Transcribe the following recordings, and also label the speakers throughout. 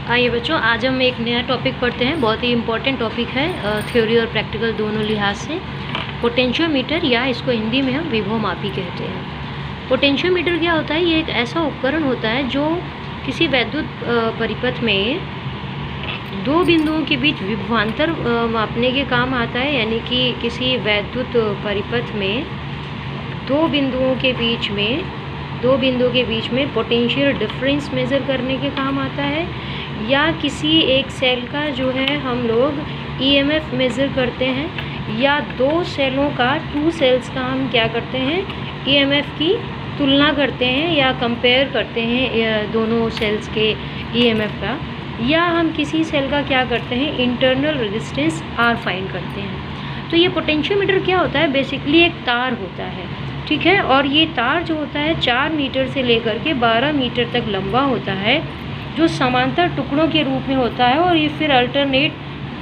Speaker 1: आइए बच्चों, आज हम एक नया टॉपिक पढ़ते हैं। बहुत ही इम्पोर्टेंट टॉपिक है, थ्योरी और प्रैक्टिकल दोनों लिहाज से। पोटेंशियोमीटर या इसको हिंदी में हम विभवमापी कहते हैं। पोटेंशियोमीटर क्या होता है? ये एक ऐसा उपकरण होता है जो किसी वैद्युत परिपथ में दो बिंदुओं के बीच विभवांतर मापने के काम आता है। यानी कि किसी वैद्युत परिपथ में दो बिंदुओं के बीच में पोटेंशियल डिफरेंस मेज़र करने के काम आता है, या किसी एक सेल का जो है हम लोग ईएमएफ मेज़र करते हैं, या दो सेलों का, टू सेल्स का हम क्या करते हैं, ईएमएफ की तुलना करते हैं या कंपेयर करते हैं दोनों सेल्स के ईएमएफ का, या हम किसी सेल का क्या करते हैं, इंटरनल रेजिस्टेंस आर फाइंड करते हैं। तो ये पोटेंशियोमीटर क्या होता है? बेसिकली एक तार होता है, ठीक है। और ये तार जो होता है 4 मीटर से लेकर के 12 मीटर तक लंबा होता है, जो समांतर टुकड़ों के रूप में होता है, और ये फिर अल्टरनेट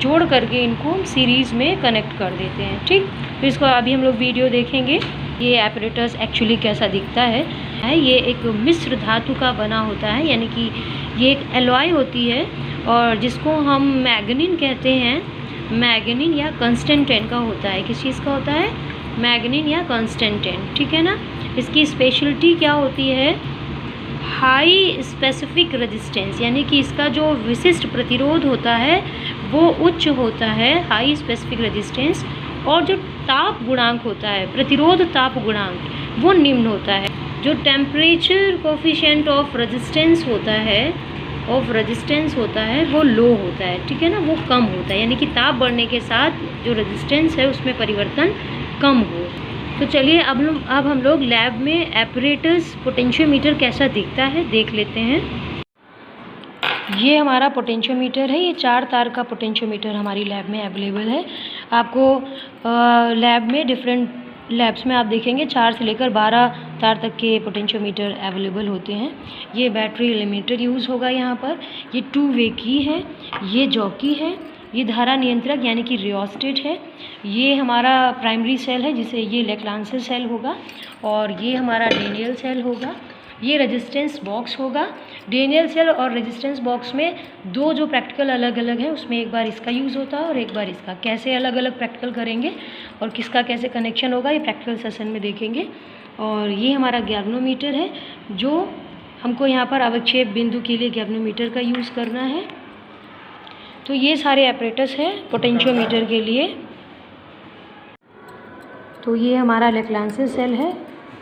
Speaker 1: जोड़ करके इनको हम सीरीज़ में कनेक्ट कर देते हैं, ठीक। तो इसको अभी हम लोग वीडियो देखेंगे। ये एपरेटस एक्चुअली कैसा दिखता है। ये एक मिश्र धातु का बना होता है, यानी कि ये एक एलॉय होती है, और जिसको हम मैग्नीन कहते हैं। मैग्नीन या कंस्टेंटेन का होता है। किस चीज़ का होता है? मैग्नीन या कंस्टेंटेन, ठीक है ना। इसकी स्पेशलिटी क्या होती है? हाई स्पेसिफिक रेजिस्टेंस, यानी कि इसका जो विशिष्ट प्रतिरोध होता है वो उच्च होता है, हाई स्पेसिफिक रेजिस्टेंस। और जो ताप गुणांक होता है, प्रतिरोध ताप गुणांक, वो निम्न होता है। जो टेम्परेचर कोफिशिएंट ऑफ रेजिस्टेंस होता है वो लो होता है, ठीक है ना, वो कम होता है। यानी कि ताप बढ़ने के साथ जो रेजिस्टेंस है उसमें परिवर्तन कम हो। तो चलिए अब हम लोग लैब में एपरेटस पोटेंशियोमीटर कैसा दिखता है देख लेते हैं। ये हमारा पोटेंशियोमीटर है। ये 4 तार का पोटेंशियोमीटर हमारी लैब में अवेलेबल है। आपको लैब में डिफरेंट लैब्स में आप देखेंगे 4 से लेकर 12 तार तक के पोटेंशियोमीटर अवेलेबल होते हैं। ये बैटरी लिमिटर यूज़ होगा यहाँ पर। ये 2 वे की है। ये जॉकी है। ये धारा नियंत्रक यानी कि रियोस्टेट है। ये हमारा प्राइमरी सेल है, जिसे ये लेक्लांसर सेल होगा, और ये हमारा डेनियल सेल होगा। ये रेजिस्टेंस बॉक्स होगा। डेनियल सेल और रेजिस्टेंस बॉक्स में दो जो प्रैक्टिकल अलग अलग है, उसमें एक बार इसका यूज़ होता है और एक बार इसका। कैसे अलग अलग प्रैक्टिकल करेंगे और किसका कैसे कनेक्शन होगा, ये प्रैक्टिकल सेशन में देखेंगे। और ये हमारा गैल्वेनोमीटर है, जो हमको यहाँ पर अवक्षेप बिंदु के लिए गैल्वेनोमीटर का यूज़ करना है। तो ये सारे एपरेटस है पोटेंशियोमीटर के लिए। तो ये हमारा लेक्लांसर सेल है,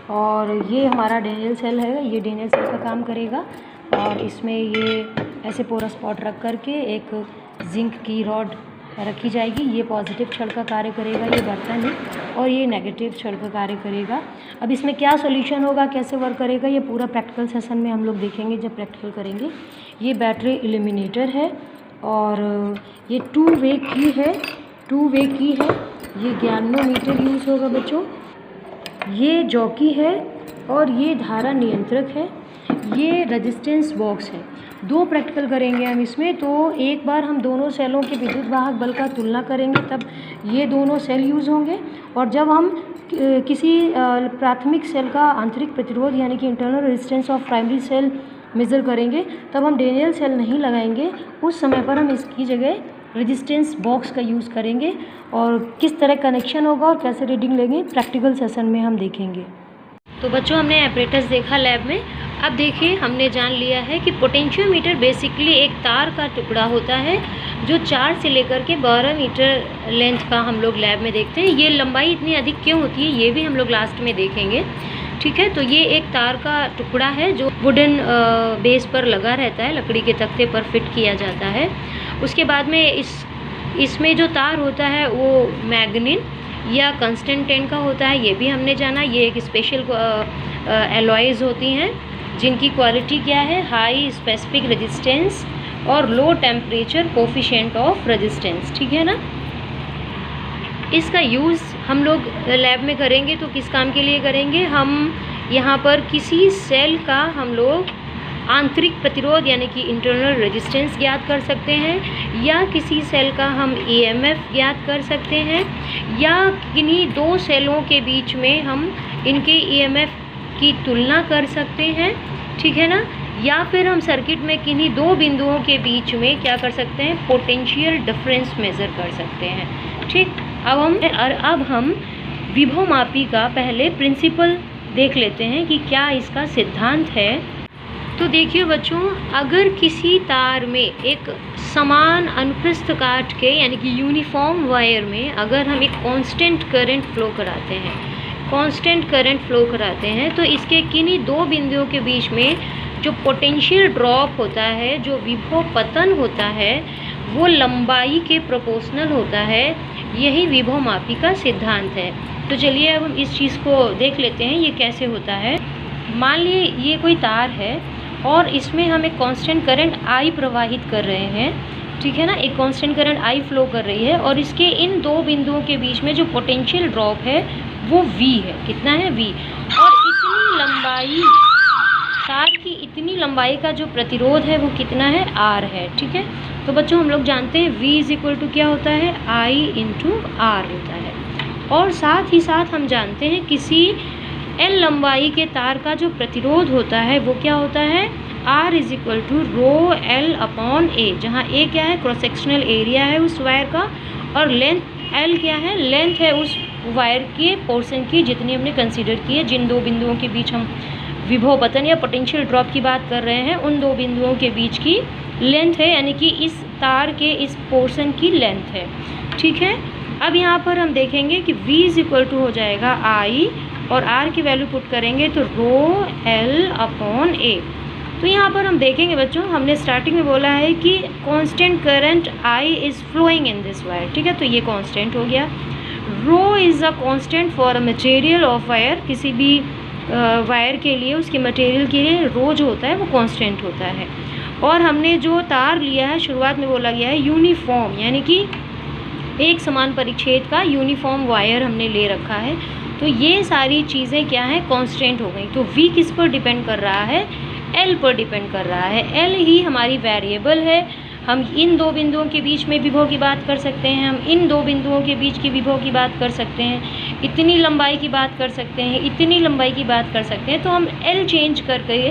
Speaker 1: और ये हमारा डेनियल सेल है। ये डेनियल सेल का काम करेगा, और इसमें ये ऐसे पोरस स्पॉट रख करके एक जिंक की रॉड रखी जाएगी। ये पॉजिटिव छड़ का कार्य करेगा, ये बर्तन है, और ये नेगेटिव छड़ का कार्य करेगा। अब इसमें क्या सॉल्यूशन होगा, कैसे वर्क करेगा, ये पूरा प्रैक्टिकल सेशन में हम लोग देखेंगे जब प्रैक्टिकल करेंगे। ये बैटरी इल्यूमिनेटर है, और ये 2 वे की है। ये गैल्वेनोमीटर यूज़ होगा बच्चों। ये जॉकी है, और ये धारा नियंत्रक है। ये रेजिस्टेंस बॉक्स है। 2 प्रैक्टिकल करेंगे हम इसमें। तो एक बार हम दोनों सेलों के विद्युत वाहक बल का तुलना करेंगे, तब ये दोनों सेल यूज़ होंगे। और जब हम किसी प्राथमिक सेल का आंतरिक प्रतिरोध यानी कि internal resistance of primary cell measure करेंगे, तब हम डेनियल सेल नहीं लगाएंगे। उस समय पर हम इसकी जगह रेजिस्टेंस बॉक्स का यूज़ करेंगे, और किस तरह कनेक्शन होगा और कैसे रीडिंग लेंगे प्रैक्टिकल सेशन में हम देखेंगे। तो बच्चों, हमने एपरेटस देखा लैब में। अब देखिए, हमने जान लिया है कि पोटेंशियोमीटर बेसिकली एक तार का टुकड़ा होता है, जो 4 से लेकर के 12 मीटर लेंथ का हम लोग लैब में देखते हैं। ये लंबाई इतनी अधिक क्यों होती है, ये भी हम लोग लास्ट में देखेंगे, ठीक है। तो ये एक तार का टुकड़ा है जो वुडन बेस पर लगा रहता है, लकड़ी के तख्ते पर फिट किया जाता है। उसके बाद में इसमें जो तार होता है वो मैग्नीन या कंस्टेंटेन का होता है, ये भी हमने जाना। ये एक स्पेशल एलॉयज होती हैं, जिनकी क्वालिटी क्या है, हाई स्पेसिफिक रेजिस्टेंस और low temperature coefficient of resistance, ठीक है ना। इसका यूज़ हम लोग लैब में करेंगे तो किस काम के लिए करेंगे? हम यहाँ पर किसी सेल का हम लोग आंतरिक प्रतिरोध यानी कि इंटरनल रेजिस्टेंस ज्ञात कर सकते हैं, या किसी सेल का हम ईएमएफ ज्ञात कर सकते हैं, या किन्हीं 2 सेलों के बीच में हम इनके ईएमएफ की तुलना कर सकते हैं, ठीक है ना। या फिर हम सर्किट में किन्हीं दो बिंदुओं के बीच में क्या कर सकते हैं, पोटेंशियल डिफरेंस मेज़र कर सकते हैं। ठीक, अब हम विभवमापी का पहले प्रिंसिपल देख लेते हैं कि क्या इसका सिद्धांत है। तो देखिए बच्चों, अगर किसी तार में एक समान अनुप्रस्थ काट के यानी कि यूनिफॉर्म वायर में अगर हम एक कांस्टेंट करंट फ्लो कराते हैं तो इसके किन्हीं दो बिंदुओं के बीच में जो पोटेंशियल ड्रॉप होता है, जो विभव पतन होता है, वो लंबाई के प्रोपोर्शनल होता है। यही विभवमापी का सिद्धांत है। तो चलिए अब हम इस चीज़ को देख लेते हैं ये कैसे होता है। मान लीजिए ये कोई तार है और इसमें हम एक कांस्टेंट करंट I प्रवाहित कर रहे हैं, ठीक है ना, एक कांस्टेंट करंट I फ्लो कर रही है और इसके इन दो बिंदुओं के बीच में जो पोटेंशियल ड्रॉप है वो V है। कितना है, V। और इतनी लंबाई, तार की इतनी लंबाई का जो प्रतिरोध है वो कितना है, R है। ठीक है, तो बच्चों हम लोग जानते हैं V इज इक्वल टू क्या होता है, I इंटू R होता है। और साथ ही साथ हम जानते हैं किसी L लंबाई के तार का जो प्रतिरोध होता है वो क्या होता है, R is equal to rho L upon A, जहाँ A क्या है, क्रॉस सेक्शनल एरिया है उस वायर का, और लेंथ L क्या है, लेंथ है उस वायर के पोर्शन की जितनी हमने कंसीडर की है। जिन दो बिंदुओं के बीच हम विभव पतन या पोटेंशियल ड्रॉप की बात कर रहे हैं, उन दो बिंदुओं के बीच की लेंथ है, यानी कि इस तार के इस पोर्शन की लेंथ है। ठीक है, अब यहाँ पर हम देखेंगे कि V इज इक्वल टू हो जाएगा I और R की वैल्यू पुट करेंगे तो रो L अपॉन A। तो यहाँ पर हम देखेंगे बच्चों, हमने स्टार्टिंग में बोला है कि constant current I is flowing in this wire. ठीक है, तो ये कांस्टेंट हो गया। Rho is a constant for a material of wire, किसी भी वायर के लिए, उसके मटेरियल के लिए रो जो होता है वो कांस्टेंट होता है। और हमने जो तार लिया है, शुरुआत में बोला गया है यूनिफॉर्म, यानी कि एक समान परिच्छेद का यूनिफॉर्म वायर हमने ले रखा है। तो ये सारी चीज़ें क्या हैं, कांस्टेंट हो गई। तो V किस पर डिपेंड कर रहा है, L पर डिपेंड कर रहा है। L ही हमारी वेरिएबल है। हम इन दो बिंदुओं के बीच में विभव की बात कर सकते हैं, हम इन दो बिंदुओं के बीच की विभव की बात कर सकते हैं, इतनी लंबाई की बात कर सकते हैं, इतनी लंबाई की बात कर सकते हैं। तो हम L चेंज करके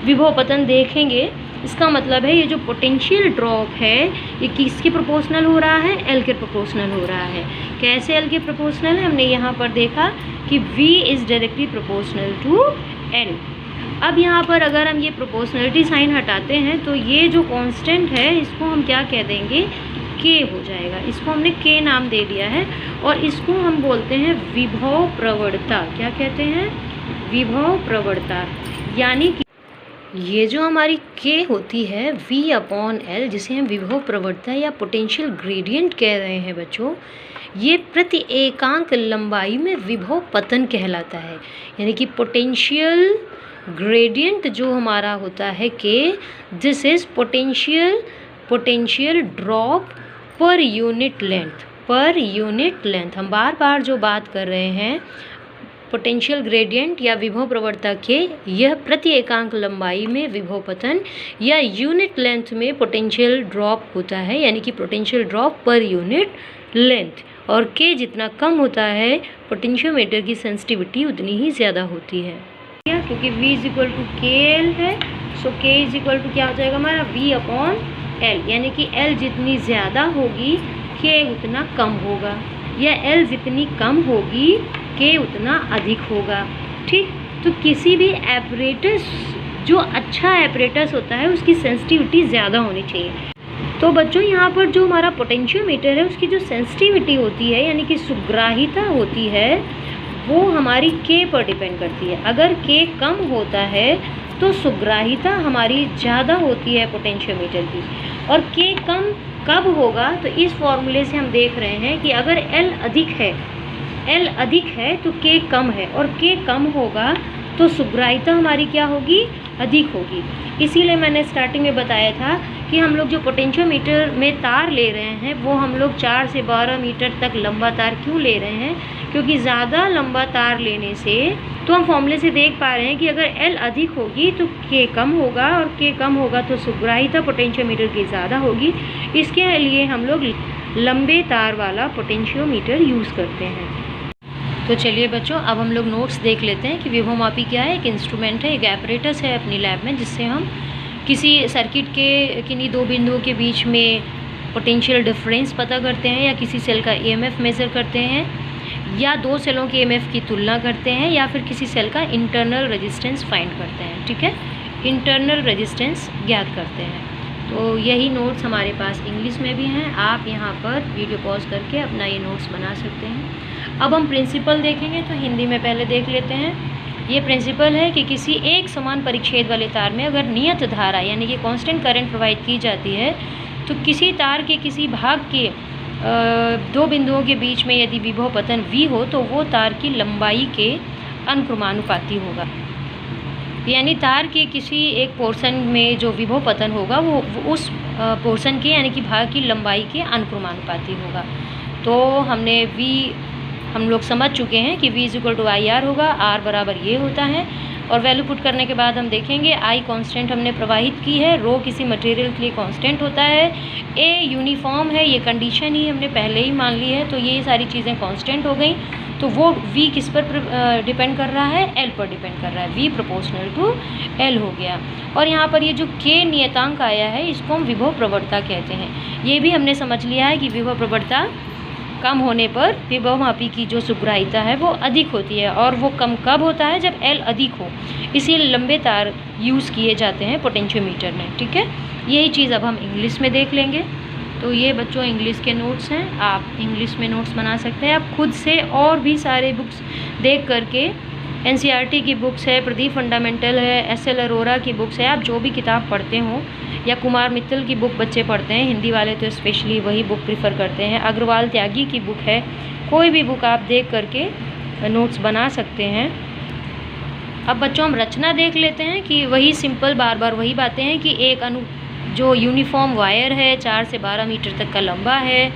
Speaker 1: विभव पतन देखेंगे। इसका मतलब है ये जो पोटेंशियल ड्रॉप है ये किसके प्रोपोर्शनल हो रहा है, L के प्रोपोर्शनल हो रहा है। कैसे L के प्रोपोर्शनल है, हमने यहाँ पर देखा कि V is directly proportional to L। अब यहाँ पर अगर हम ये प्रोपोर्शनलिटी साइन हटाते हैं तो ये जो कांस्टेंट है इसको हम क्या कह देंगे, K हो जाएगा। इसको हमने K नाम दे दिया है और इसको हम बोलते हैं विभव प्रवणता। क्या कहते हैं, विभव प्रवणता। यानी कि ये जो हमारी K होती है V अपॉन L, जिसे हम विभव प्रवणता या पोटेंशियल ग्रेडियंट कह रहे हैं बच्चों, ये प्रति एकांक लंबाई में विभव पतन कहलाता है। यानी कि पोटेंशियल ग्रेडियंट जो हमारा होता है K, this is potential drop per unit length. हम बार बार जो बात कर रहे हैं पोटेंशियल ग्रेडियंट या विभव प्रवणता के, यह प्रति एकांक लंबाई में विभव पतन या यूनिट लेंथ में पोटेंशियल ड्रॉप होता है, यानी कि potential drop per unit length. और K जितना कम होता है पोटेंशियोमीटर की सेंसिटिविटी उतनी ही ज़्यादा होती है। क्योंकि V is equal to KL है, सो K इज इक्वल टू क्या हो जाएगा हमारा, V अपॉन L। यानी कि L जितनी ज़्यादा होगी K उतना कम होगा, या L जितनी कम होगी K उतना अधिक होगा। ठीक, तो किसी भी एपरेटस, जो अच्छा एपरेटस होता है उसकी सेंसिटिविटी ज़्यादा होनी चाहिए। तो बच्चों यहाँ पर जो हमारा पोटेंशियोमीटर है उसकी जो सेंसिटिविटी होती है, यानी कि सुग्राहिता होती है, वो हमारी K पर डिपेंड करती है। अगर K कम होता है तो सुग्राहिता हमारी ज़्यादा होती है पोटेंशियोमीटर की। और K कम कब होगा, तो इस फॉर्मूले से हम देख रहे हैं कि अगर L अधिक है तो K कम है, और K कम होगा तो सुग्राहिता हमारी क्या होगी, अधिक होगी। इसीलिए मैंने स्टार्टिंग में बताया था कि हम लोग जो पोटेंशियोमीटर में तार ले रहे हैं वो हम लोग 4 से 12 मीटर तक लंबा तार क्यों ले रहे हैं, क्योंकि ज़्यादा लंबा तार लेने से, तो हम फॉर्मूले से देख पा रहे हैं कि अगर L अधिक होगी तो K कम होगा, और K कम होगा तो सुग्राहिता पोटेंशियोमीटर की ज़्यादा होगी। इसके लिए हम लोग लंबे तार वाला पोटेंशियोमीटर यूज़ करते हैं। तो चलिए बच्चों, अब हम लोग नोट्स देख लेते हैं कि विभवमापी क्या है। एक इंस्ट्रूमेंट है, एक एपरेटस है अपनी लैब में, जिससे हम किसी सर्किट के किन्हीं दो बिंदुओं के बीच में पोटेंशियल डिफरेंस पता करते हैं, या किसी सेल का ईएमएफ मेज़र करते हैं, या दो सेलों के ईएमएफ की तुलना करते हैं, या फिर किसी सेल का इंटरनल रेजिस्टेंस फाइंड करते हैं। ठीक है, इंटरनल रेजिस्टेंस ज्ञात करते हैं। तो यही नोट्स हमारे पास इंग्लिश में भी हैं। आप यहाँ पर वीडियो पॉज करके अपना ये नोट्स बना सकते हैं। अब हम प्रिंसिपल देखेंगे, तो हिंदी में पहले देख लेते हैं। ये प्रिंसिपल है कि किसी एक समान परिच्छेद वाले तार में अगर नियत धारा यानी कि कांस्टेंट करंट प्रोवाइड की जाती है, तो किसी तार के किसी भाग के दो बिंदुओं के बीच में यदि विभव पतन V हो, तो वो तार की लंबाई के अनुक्रमानुपाती होगा। यानी तार के किसी एक पोर्शन में जो विभव पतन होगा वो उस पोर्शन के यानी कि भाग की लंबाई के अनुक्रमानुपाती होगा। तो हम लोग समझ चुके हैं कि V = IR होगा, R बराबर ये होता है। और वैल्यू पुट करने के बाद हम देखेंगे I कांस्टेंट हमने प्रवाहित की है, रो किसी मटेरियल के लिए कांस्टेंट होता है, A यूनिफॉर्म है, ये कंडीशन ही हमने पहले ही मान ली है। तो ये सारी चीज़ें कांस्टेंट हो गई। तो वो V किस पर डिपेंड कर रहा है? L पर डिपेंड कर रहा है। V प्रोपोर्शनल टू L हो गया। और यहाँ पर ये जो K नियतांक आया है, इसको हम विभव प्रवणता कहते हैं। ये भी हमने समझ लिया है कि विभव प्रवणता कम होने पर विभवमापी की जो सुग्राहिता है वो अधिक होती है। और वो कम कब होता है? जब L अधिक हो। इसीलिए लंबे तार यूज़ किए जाते हैं पोटेंशियोमीटर में। ठीक है, यही चीज़ अब हम इंग्लिश में देख लेंगे। तो ये बच्चों इंग्लिश के नोट्स हैं, आप इंग्लिश में नोट्स बना सकते हैं। आप खुद से और भी सारे बुक्स देख करके, NCERT की बुक्स है, प्रदीप फंडामेंटल है, SL अरोरा की बुक्स है, आप जो भी किताब पढ़ते हो, या कुमार मित्तल की बुक बच्चे पढ़ते हैं, हिंदी वाले तो स्पेशली वही बुक प्रीफर करते हैं, अग्रवाल त्यागी की बुक है, कोई भी बुक आप देख करके नोट्स बना सकते हैं। अब बच्चों हम रचना देख लेते हैं कि वही सिंपल बार बार वही बातें हैं कि एक जो यूनिफॉर्म वायर है 4 से 12 मीटर तक का लंबा है,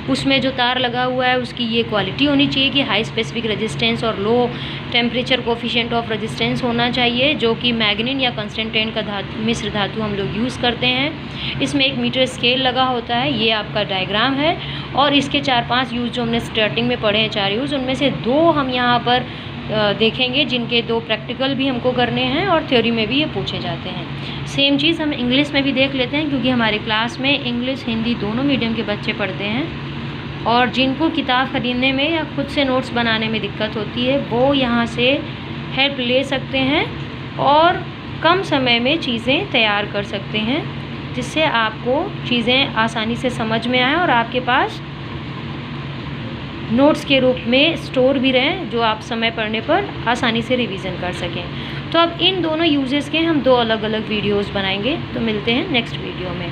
Speaker 1: उसमें जो तार लगा हुआ है उसकी ये क्वालिटी होनी चाहिए कि हाई स्पेसिफिक रेजिस्टेंस और low temperature coefficient of resistance होना चाहिए, जो कि मैग्नीन या कंसंट्रेट का मिश्र धातु हम लोग यूज़ करते हैं। इसमें 1 मीटर स्केल लगा होता है। ये आपका डायग्राम है। और इसके 4-5 यूज़ जो हमने स्टार्टिंग में पढ़े हैं, 4 यूज़, उनमें से 2 हम यहाँ पर देखेंगे, जिनके 2 प्रैक्टिकल भी हमको करने हैं और थ्योरी में भी ये पूछे जाते हैं। सेम चीज़ हम इंग्लिश में भी देख लेते हैं, क्योंकि हमारे क्लास में इंग्लिश हिंदी दोनों मीडियम के बच्चे पढ़ते हैं। और जिनको किताब ख़रीदने में या खुद से नोट्स बनाने में दिक्कत होती है, वो यहाँ से हेल्प ले सकते हैं और कम समय में चीज़ें तैयार कर सकते हैं, जिससे आपको चीज़ें आसानी से समझ में आएँ और आपके पास नोट्स के रूप में स्टोर भी रहें, जो आप समय पढ़ने पर आसानी से रिवीजन कर सकें। तो अब इन दोनों यूजेस के हम 2 अलग अलग वीडियोस बनाएंगे। तो मिलते हैं नेक्स्ट वीडियो में।